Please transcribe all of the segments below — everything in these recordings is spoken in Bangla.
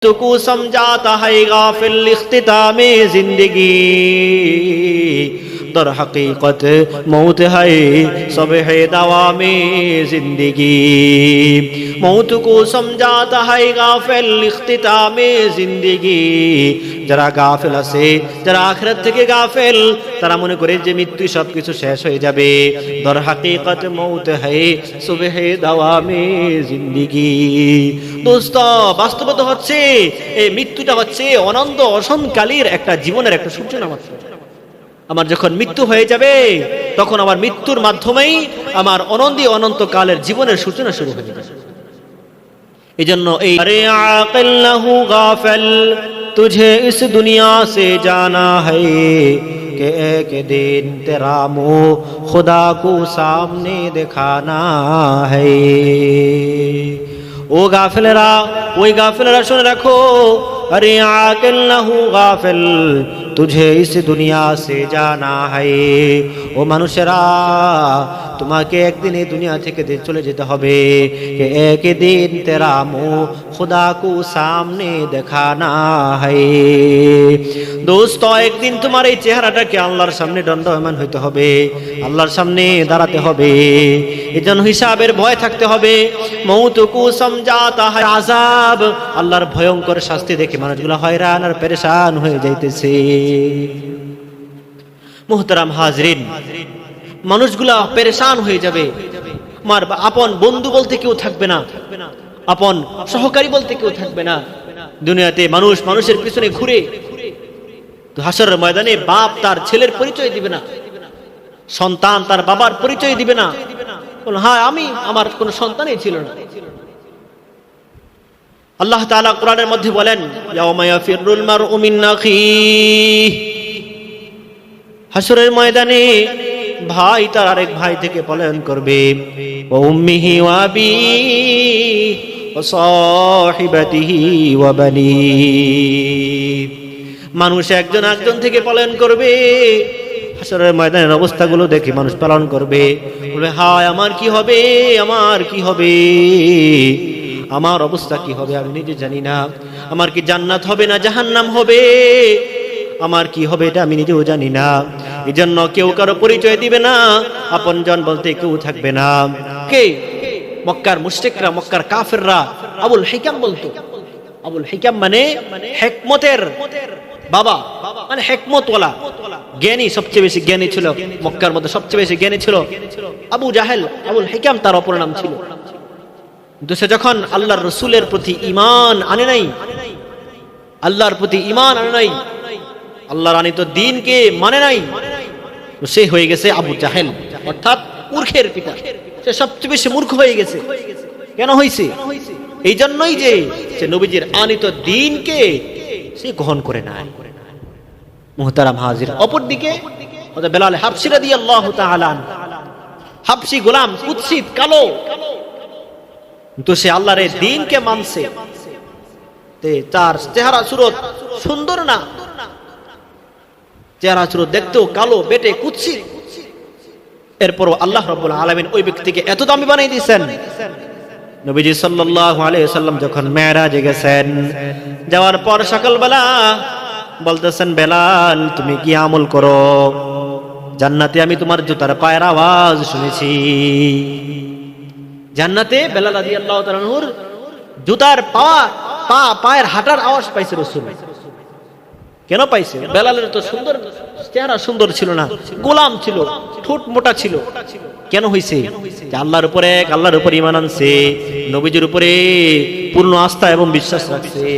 को समझाता है गाफिल इख्तितामे जिंदगी दर हकीकत मौत है सबह दवामे जिंदगी मौत को समझाता है गाफिल इख्तितामे जिंदगी যারা গাফিল আছে যারা আখিরাত থেকে গাফিল তারা মনে করে যে মৃত্যু সবকিছু শেষ হয়ে যাবে দর হাকিকত মৌত है সুবহ দাওয়ামে জিন্দেগি দোস্ত বাস্তবতা হচ্ছে এই মৃত্যুটা হচ্ছে অনন্ত অসংকালীর একটা জীবনের একটা সূচনা মাত্র আমার যখন মৃত্যু হয়ে যাবে তখন আমার মৃত্যুর মাধ্যমেই আমার অনন্তকালের জীবনের সূচনা শুরু হয়ে যাবে এজন্য এই আরে আকিল নহু গাফিল तुझे इस दुनिया से जाना है कि एक दिन तेरा मुँह खुदा को सामने दिखाना है ओ गाफिलरा वही गाफिलरा सुन रखो अरे आकिल নহু गाफिल तुझे इस दुनिया से जाना है ओ मनुष्यरा তোমাকে একদিন এই দুনিয়া থেকে চলে যেতে হবে कि एक दिन तेरा मुँह खुदा को सामने दिखाना है दोस्त একদিন তোমার এই চেহারাটাকে আল্লাহর সামনে দণ্ডায়মান হইতে হবে আল্লাহর সামনে দাঁড়াতে হবে এজন্য হিসাবের ভয় থাকতে হবে মৌত কো সমঝাতা है আযাব আল্লাহর ভয়ঙ্কর শাস্তি দেখে মানুষগুলো হয়রান আর পেরেশান হয়ে যাইতেছে মুহতারাম হাজরিন মানুষগুলা পেরেশান হয়ে যাবে আমার আপন বন্ধু বলতে কেউ থাকবে না আপন সহকারী বলতে কেউ থাকবে না দুনিয়াতে মানুষ মানুষের পিছনে ঘুরে তো হাসরের ময়দানে বাপ তার ছেলের পরিচয় দিবে না সন্তান তার বাবার পরিচয় দিবে না বল হ্যাঁ আমি আমার কোনো সন্তানই ছিল না আল্লাহ তাআলা কোরআনের মধ্যে বলেন ইয়াউমা ইয়াফিরুল মারউ মিন আখিহি হাসরের ময়দানে ভাই তার আরেক ভাই থেকে পলায়ন করবে ও উম্মিহি ওয়া আবিহি ওয়া সাহিবাতিহি ওয়া বানি মানুষ একজন একজন থেকে পলায়ন করবে হাসরের ময়দানের অবস্থাগুলো দেখে মানুষ পালন করবে বলবে হায় আমার কি হবে আমার কি হবে আমার অবস্থা কি হবে আমি নিজে জানি না আমার কি জান্নাত হবে না জাহান্নাম হবে আমার কি হবে এটা আমি নিজেও জানি না এজন্য কেউ কারো পরিচয় দিবে না আপনজন বলতে কেউ থাকবে না কে মক্কার মুশরিকরা মক্কার কাফেররা আবুল হিকাম বলতো আবুল হিকাম মানে হিকমতের বাবা মানে হিকমতওয়ালা জ্ঞানী সবচেয়ে বেশি জ্ঞানী ছিল মক্কার মধ্যে সবচেয়ে বেশি জ্ঞানী ছিল আবু জাহেল আবুল হিকাম তার অপর নাম ছিল কিন্তু সে যখন আল্লাহর রাসূলের প্রতি ঈমান আনে নাই আল্লাহর প্রতি ঈমান আনে নাই আল্লাহর আনিত দ্বীনকে মানে নাই সে হয়ে গেছে আবু জাহেল অর্থাৎ মূর্খের পিতা সে সবচেয়ে বেশি মূর্খ হয়ে গেছে কেন হইছে এই জন্যই যে সে নবীজির আনিত দ্বীনকে সে গ্রহণ করে নাই মুহতারাম হাজির অপরদিকে হযরত বেলাল হাবশী রাদিয়াল্লাহু তাআলা হাবশী গোলাম কুৎসিত কালো তো সে আল্লাহর এই দ্বীনকে মানছে তে তার চেহারা সুরত সুন্দর না চেহারা সুরত দেখতেও কালো বেটে কুৎসিত এরপরও আল্লাহ রাব্বুল আলামিন ওই ব্যক্তিকে এত দামি বানিয়ে দিয়েছেন নবীজি সাল্লাল্লাহু আলাইহি ওয়াসাল্লাম যখন মেরাজে গেছেন যাওয়ার পর সকালবেলা বলতেছেন বেলাল তুমি কি আমল করো জান্নাতে আমি তোমার জুতার পায়ের আওয়াজ শুনেছি জান্নাতে বেলাল রাদিয়াল্লাহু তাআলা নূর জুতার পায়ের হাঁটার আওয়াজ পাইছে রাসূল কেন পাইছে বেলালের তো সুন্দর চেহারা সুন্দর ছিল না গোলাম ছিল ঠোঁট মোটা ছিল কেন হইছে যে আল্লাহর উপরে ঈমান আনছে নবীজির উপরে পূর্ণ আস্থা এবং বিশ্বাস রাখছে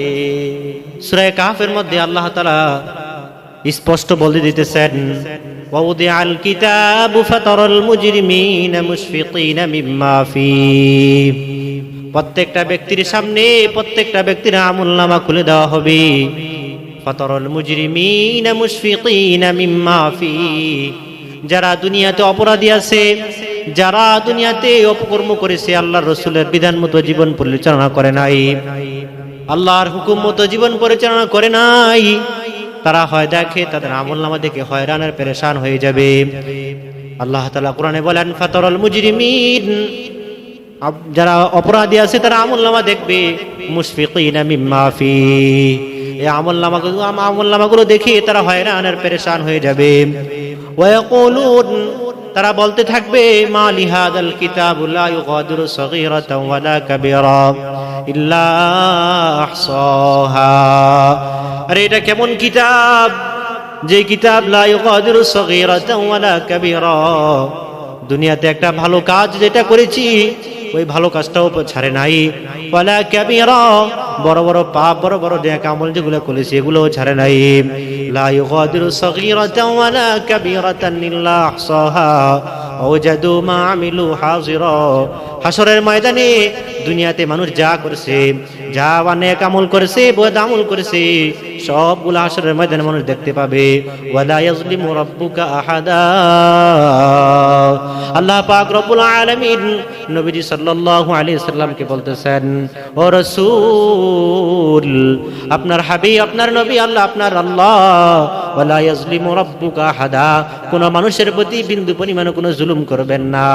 সূরা কাহফের মধ্যে আল্লাহ তাআলা স্পষ্ট বলে দিতেছেন ওয়াউদিআল কিতাবু ফাতারাল মুজরিমিনা মুশফিকিনা মিম্মা ফীহি প্রত্যেকটা ব্যক্তির সামনে প্রত্যেকটা ব্যক্তির আমলনামা খুলে দেওয়া হবে ফাতারাল মুজরিমিনা মুশফিকিনা মিম্মা ফীহি যারা দুনিয়াতে অপরাধী আছে যারা দুনিয়াতে অপকর্ম করেছে আল্লাহর রাসূলের বিধান মতো জীবন পরিচালনা করে নাই আল্লাহর হুকুম মতো জীবন পরিচালনা করে নাই তারা হয় দেখে তাদের আমলনামা দেখে হয়রান আর পেরেশান হয়ে যাবে আল্লাহ তাআলা কোরআনে বলেন ফাতারাল মুজরিমিন যারা অপরাধী আছে তারা আমলনামা দেখবে, মুশফিকিনা মিম্মা ফি, এই আমলনামাগুলো দেখে তারা হয়রান আর পেরেশান হয়ে যাবে। ওয়া ইয়াকুলুন, তারা বলতে থাকবে, মা লিহাদাল কিতাবু লা ইউগাদিরু সগীরাতান ওয়ালা কাবীরা ইল্লা আহসাহা। আরে এটা কেমন কিতাব, যে কিতাব লা ইউগাদিরু সগীরাতান ওয়ালা কাবীরা, দুনিয়াতে একটা ভালো কাজ যেটা করেছি ওই ভালো কাজটাও ছাড়ে নাই, ওয়ালা কাবীরা, বড় বড় পাপ বড় বড় নেক আমল যেগুলো করেছি এগুলোও ছাড়ে নাই। লা ইউগাদিরু সগীরাতান ওয়ালা কাবীরাতান ইল্লা আহসাহা ওয়াজাদু মা আমিলু হাজিরা। হাসরের ময়দানে দুনিয়াতে মানুষ যা করেছে, যা নেক আমল করেছে, বদ আমল করেছে, সবগুলো হাসরের ময়দানে মানুষ দেখতে পাবে। ওয়ালা ইয়াজলিমু রাব্বুকা আহাদা। আল্লাহ পাক রব্বুল আলামিন নবীজি সাল্লাল্লাহু আলাইহি সাল্লামকে বলতেছেন, ও রাসূল, আপনার হাবিব, আপনার নবী আল্লাহ, আপনার আল্লাহ, ওয়ালা ইয়াজলিমু রাব্বুকা আহাদা, কোন মানুষের প্রতি বিন্দু পরিমাণ কোনো জুলুম করবেন না।